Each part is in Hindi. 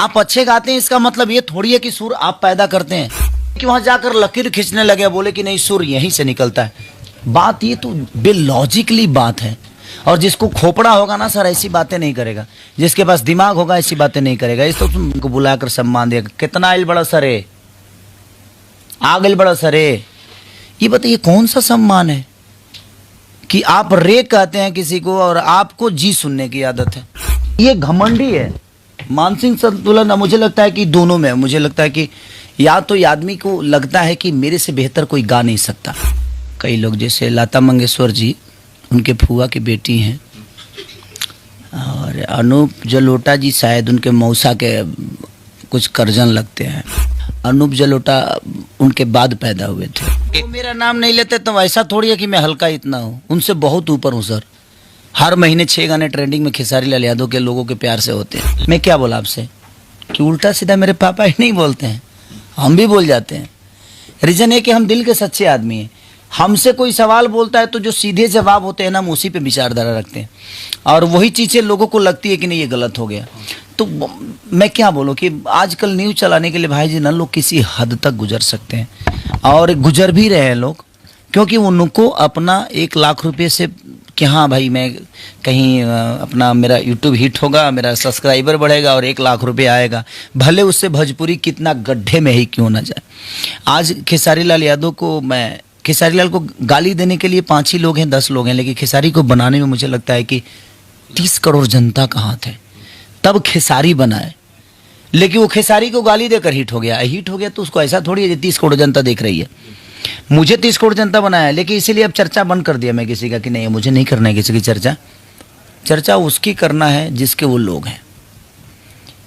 आप अच्छे गाते हैं इसका मतलब ये थोड़ी है कि सुर आप पैदा करते हैं, कि वहां जाकर लकीर खींचने लगे बोले कि नहीं सुर यहीं से निकलता है। बात ये तो बेलॉजिकली बात है। और जिसको खोपड़ा होगा ना सर ऐसी बातें नहीं करेगा, जिसके पास दिमाग होगा ऐसी बातें नहीं करेगा। इस तो तुमको बुलाकर सम्मान दिया, कितना आइल बड़ा सरे, आगल बड़ा सरे। ये बताइए कौन सा सम्मान है कि आप रे कहते हैं किसी को और आपको जी सुनने की आदत है। ये घमंडी है। मानसिक संतुलन मुझे लगता है कि दोनों में, मुझे लगता है कि या तो ये आदमी को लगता है कि मेरे से बेहतर कोई गा नहीं सकता। कई लोग जैसे लता मंगेशकर जी, उनके फुआ की बेटी हैं, और अनूप जलोटा जी शायद उनके मौसा के कुछ करजन लगते हैं। अनूप जलोटा उनके बाद पैदा हुए थे। वो मेरा नाम नहीं लेते तो ऐसा थोड़ी है कि मैं हल्का इतना हूँ, उनसे बहुत ऊपर हूँ सर। हर महीने 6 गाने ट्रेंडिंग में खेसारी लाल यादव के लोगों के प्यार से होते हैं। मैं क्या बोला आपसे कि उल्टा सीधा मेरे पापा ही नहीं बोलते हैं, हम भी बोल जाते हैं। रीज़न है कि हम दिल के सच्चे आदमी हैं। हमसे कोई सवाल बोलता है तो जो सीधे जवाब होते हैं ना, हम उसी पे विचारधारा रखते हैं, और वही चीज़ें लोगों को लगती है कि नहीं ये गलत हो गया। तो मैं क्या बोलूँ कि आजकल न्यूज़ चलाने के लिए भाई जी ना लोग किसी हद तक गुजर सकते हैं, और गुजर भी रहे हैं लोग, क्योंकि उनको अपना 1 लाख रुपये से कि हाँ भाई मैं कहीं अपना मेरा यूट्यूब हिट होगा, मेरा सब्सक्राइबर बढ़ेगा और 1 लाख रुपये आएगा, भले उससे भोजपुरी कितना गड्ढे में ही क्यों ना जाए। आज खेसारी लाल यादव को मैं, खेसारी लाल को गाली देने के लिए 5 ही लोग हैं, 10 लोग हैं, लेकिन खेसारी को बनाने में मुझे लगता है कि 30 करोड़ जनता का हाथ है, तब खेसारी बनाए। लेकिन वो खेसारी को गाली देकर हिट हो गया। हिट हो गया तो उसको ऐसा थोड़ी है 30 करोड़ जनता देख रही है। मुझे 30 करोड़ जनता बनाया है, लेकिन इसीलिए अब चर्चा बंद कर दिया मैं किसी का कि नहीं मुझे नहीं करना है किसी की चर्चा। चर्चा उसकी करना है जिसके वो लोग हैं।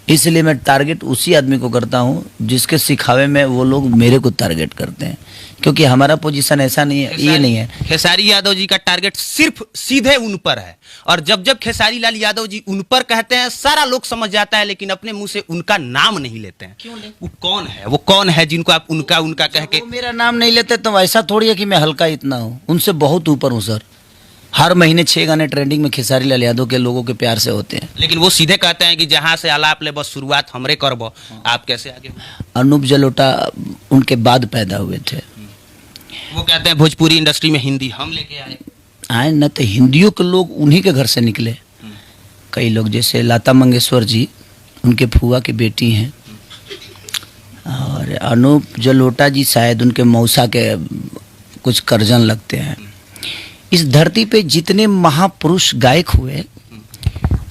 इसलिए मैं टारगेट उसी आदमी को करता हूँ जिसके सिखावे में वो लोग मेरे को टारगेट करते हैं, क्योंकि हमारा पोजीशन ऐसा नहीं है, ये नहीं है। खेसारी यादव जी का टारगेट सिर्फ सीधे उन पर है, और जब जब खेसारी लाल यादव जी उन पर कहते हैं सारा लोग समझ जाता है, लेकिन अपने मुंह से उनका नाम नहीं लेते हैं। क्यों नहीं? वो कौन है, वो कौन है जिनको आप उनका उनका कह के? मेरा नाम नहीं लेते तो ऐसा थोड़ी है कि मैं हल्का इतना हूँ, उनसे बहुत ऊपर हूँ सर। हर महीने 6 गाने ट्रेंडिंग में खेसारी लाल यादव के लोगों के प्यार से होते हैं। लेकिन वो सीधे कहते हैं कि जहां से आलाप ले बस शुरुआत हमरे करबो, आप कैसे आगे? अनूप जलोटा उनके बाद पैदा हुए थे। वो कहते हैं भोजपुरी इंडस्ट्री में हिंदी हम लेके आए न, तो हिंदियों के लोग उन्हीं के घर से निकले। कई लोग जैसे लता मंगेशकर जी, उनके फुआ की बेटी हैं, और अनूप जलोटा जी शायद उनके मौसा के कुछ करजन लगते हैं। इस धरती पे जितने महापुरुष गायक हुए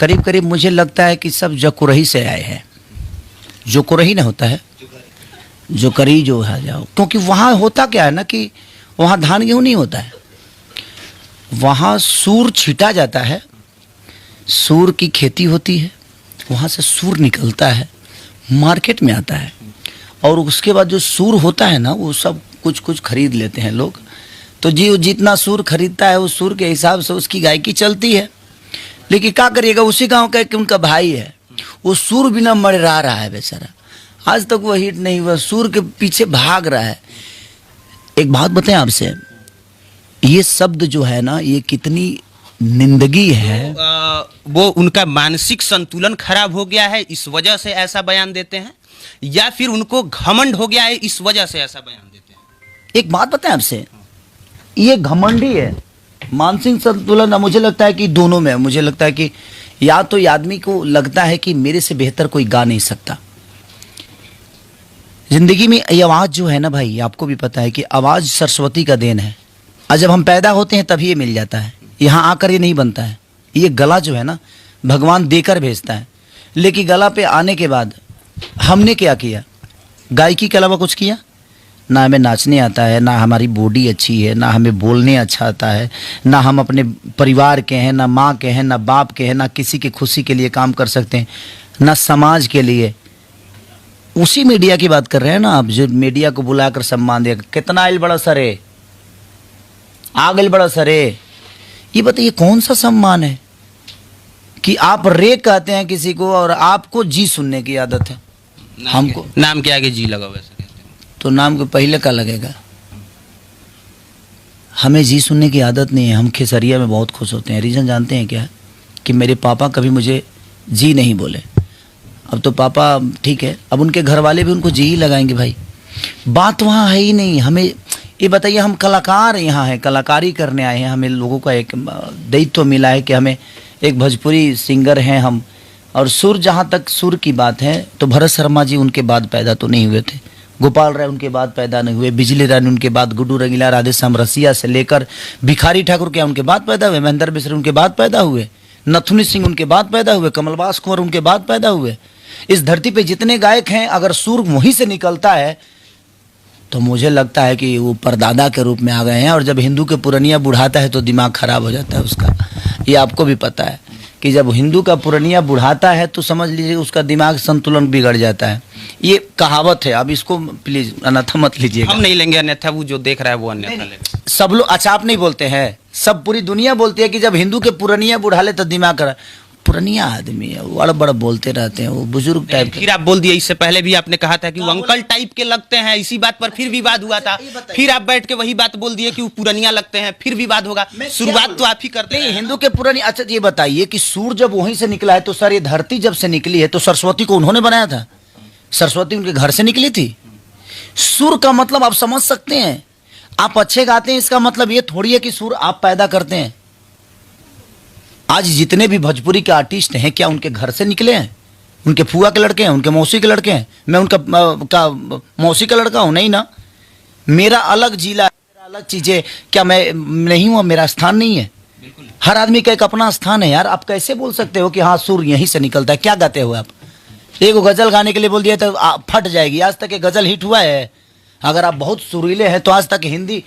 करीब करीब मुझे लगता है कि सब जोकरही से आए हैं। जोकरही ना होता है, जोकरी जो है जाओ, क्योंकि वहाँ होता क्या है ना कि वहाँ धान गेहूँ नहीं होता है, वहाँ सूर छीटा जाता है, सूर की खेती होती है, वहाँ से सूर निकलता है, मार्केट में आता है, और उसके बाद जो सूर होता है ना वो सब कुछ कुछ खरीद लेते हैं लोग। तो जी जितना सूर खरीदता है उस सूर के हिसाब से उसकी गायकी चलती है। लेकिन क्या करिएगा, उसी गांव का कि उनका भाई है, वो सूर बिना मररा रहा है बेचारा, आज तक वो हिट नहीं हुआ, सूर के पीछे भाग रहा है। एक बात बताएं आपसे, ये शब्द जो है ना ये कितनी निंदगी है। वो उनका मानसिक संतुलन खराब हो गया है इस वजह से ऐसा बयान देते हैं, या फिर उनको घमंड हो गया है इस वजह से ऐसा बयान देते हैं? एक बात बताएं आपसे, ये घमंडी है। मानसिक संतुलन मुझे लगता है कि दोनों में, मुझे लगता है कि या तो ये आदमी को लगता है कि मेरे से बेहतर कोई गा नहीं सकता। जिंदगी में ये आवाज़ जो है ना भाई, आपको भी पता है कि आवाज़ सरस्वती का देन है, और जब हम पैदा होते हैं तभी ये मिल जाता है, यहाँ आकर ये नहीं बनता है। ये गला जो है ना भगवान देकर भेजता है, लेकिन गला पे आने के बाद हमने क्या किया? गायकी के अलावा कुछ किया? ना हमें नाचने आता है, ना हमारी बॉडी अच्छी है, ना हमें बोलने अच्छा आता है, ना हम अपने परिवार के हैं, ना माँ के हैं, ना बाप के हैं, ना किसी की खुशी के लिए काम कर सकते हैं, ना समाज के लिए। उसी मीडिया की बात कर रहे हैं ना आप, जो मीडिया को बुलाकर सम्मान दिया, कितना आइल बड़ा सरे, आगल बड़ा सरे। ये बताइए कौन सा सम्मान है कि आप रे कहते हैं किसी को और आपको जी सुनने की आदत है? हमको नाम के आगे जी लगा वैसे तो नाम के पहले का लगेगा। हमें जी सुनने की आदत नहीं है। हम खेसरिया में बहुत खुश होते हैं। रीज़न जानते हैं क्या? कि मेरे पापा कभी मुझे जी नहीं बोले, अब तो पापा ठीक है, अब उनके घर वाले भी उनको जी ही लगाएंगे भाई। बात वहाँ है ही नहीं। हमें ये बताइए, हम कलाकार यहाँ हैं, कलाकारी करने आए हैं, हमें लोगों का एक दायित्व मिला है कि हमें एक भोजपुरी सिंगर हैं हम। और सुर, जहाँ तक सुर की बात है तो भरत शर्मा जी उनके बाद पैदा तो नहीं हुए थे, गोपाल राय उनके बाद पैदा नहीं हुए, बिजली रानी उनके बाद, गुड्डू रंगीला, राधेश्याम रसिया से लेकर भिखारी ठाकुर क्या उनके बाद पैदा हुए, महेंद्र मिश्र उनके बाद पैदा हुए, नथुनी सिंह उनके बाद पैदा हुए, कमलवास कुंवर उनके बाद पैदा हुए। इस धरती पे जितने गायक हैं, अगर सुर वहीं से निकलता है तो मुझे लगता है कि वो परदादा के रूप में आ गए हैं। और जब हिंदू के पुरनिया बुढ़ाता है तो दिमाग खराब हो जाता है उसका। ये आपको भी पता है कि जब हिंदू का पुरनिया बुढ़ाता है तो समझ लीजिए उसका दिमाग संतुलन बिगड़ जाता है। ये कहावत है, अब इसको प्लीज अन्यथा मत लीजिएगा। हम नहीं लेंगे अन्यथा, वो जो देख रहा है वो अन्यथा लेगा। सब लोग, अच्छा आप नहीं बोलते हैं, सब पूरी दुनिया बोलती है कि जब हिंदू के पुरनिया बुढ़ा ले तो दिमाग खराब। पुरनिया आदमी है, वो बड़ा बोलते रहते हैं, वो बुजुर्ग टाइप के। फिर आप बोल दिए, इससे पहले भी आपने कहा था कि वो अंकल टाइप के लगते हैं, इसी बात पर फिर विवाद हुआ था। फिर आप बैठ के वही बात बोल दिए कि वो पुरनिया लगते हैं, फिर विवाद होगा। शुरुआत तो आप ही करते हैं। हिंदू के पुरनिया। अच्छा ये बताइए कि सूर्य जब वहीं से निकला है तो सर, ये धरती जब से निकली है तो सरस्वती को उन्होंने बनाया था? सरस्वती उनके घर से निकली थी। सुर का मतलब आप समझ सकते हैं। आप अच्छे गाते हैं, इसका मतलब ये थोड़ी है कि सुर आप पैदा करते हैं। आज जितने भी भोजपुरी के आर्टिस्ट हैं, क्या उनके घर से निकले हैं? उनके फुआ के लड़के हैं, उनके मौसी के लड़के हैं? मैं उनका मौसी का लड़का हूं? नहीं ना। मेरा अलग जिला, मेरा अलग चीजें, क्या मैं नहीं हूं? मेरा स्थान नहीं है? हर आदमी का एक अपना स्थान है यार। आप कैसे बोल सकते हो कि हाँ सुर यहीं से निकलता है? क्या गाते हो आप? एक गजल गाने के लिए बोल दिया तो फट जाएगी। आज तक एक गजल हिट हुआ है? अगर आप बहुत सुरीले हैं तो आज तक हिंदी